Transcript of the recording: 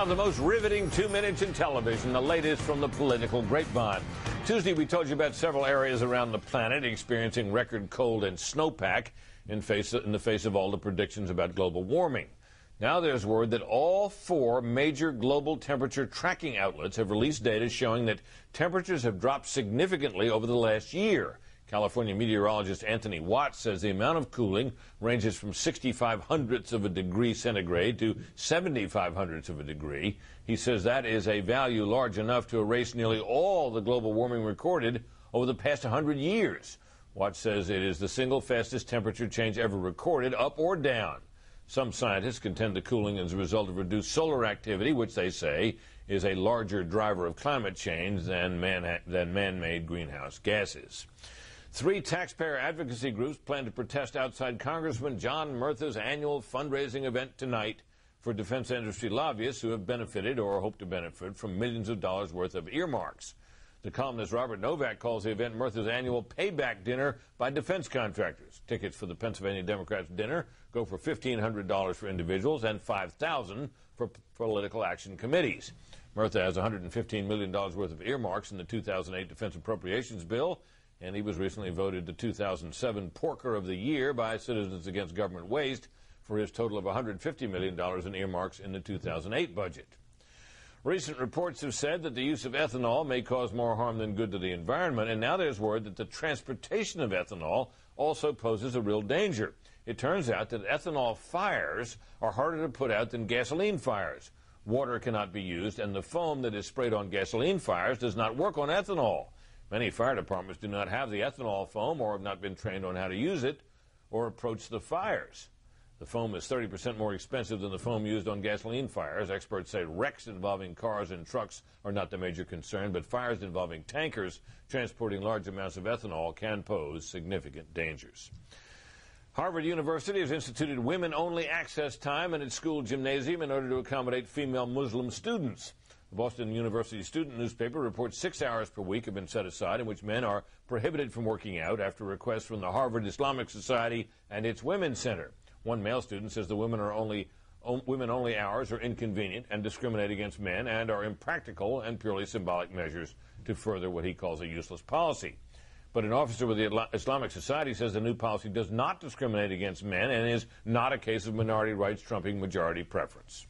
Now, the most riveting 2 minutes in television, the latest from the political grapevine. Tuesday, we told you about several areas around the planet experiencing record cold and snowpack in the face of all the predictions about global warming. Now there's word that all 4 major global temperature tracking outlets have released data showing that temperatures have dropped significantly over the last year. California meteorologist Anthony Watts says the amount of cooling ranges from 65 hundredths of a degree centigrade to 75 hundredths of a degree. He says that is a value large enough to erase nearly all the global warming recorded over the past 100 years. Watts says it is the single fastest temperature change ever recorded, up or down. Some scientists contend the cooling is a result of reduced solar activity, which they say is a larger driver of climate change than man-made greenhouse gases. 3 taxpayer advocacy groups plan to protest outside Congressman John Murtha's annual fundraising event tonight for defense industry lobbyists who have benefited or hope to benefit from millions of dollars worth of earmarks. The columnist Robert Novak calls the event Murtha's annual payback dinner by defense contractors. Tickets for the Pennsylvania Democrats' dinner go for $1,500 for individuals and $5,000 for political action committees. Murtha has $115 million worth of earmarks in the 2008 Defense Appropriations Bill, and he was recently voted the 2007 Porker of the Year by Citizens Against Government Waste for his total of $150 million in earmarks in the 2008 budget. Recent reports have said that the use of ethanol may cause more harm than good to the environment, and now there's word that the transportation of ethanol also poses a real danger. It turns out that ethanol fires are harder to put out than gasoline fires. Water cannot be used, and the foam that is sprayed on gasoline fires does not work on ethanol. Many fire departments do not have the ethanol foam or have not been trained on how to use it or approach the fires. The foam is 30% more expensive than the foam used on gasoline fires. Experts say wrecks involving cars and trucks are not the major concern, but fires involving tankers transporting large amounts of ethanol can pose significant dangers. Harvard University has instituted women-only access time in its school gymnasium in order to accommodate female Muslim students. The Boston University student newspaper reports 6 hours per week have been set aside in which men are prohibited from working out after requests from the Harvard Islamic Society and its Women's Center. One male student says the women-only hours are inconvenient and discriminate against men and are impractical and purely symbolic measures to further what he calls a useless policy. But an officer with the Islamic Society says the new policy does not discriminate against men and is not a case of minority rights trumping majority preference.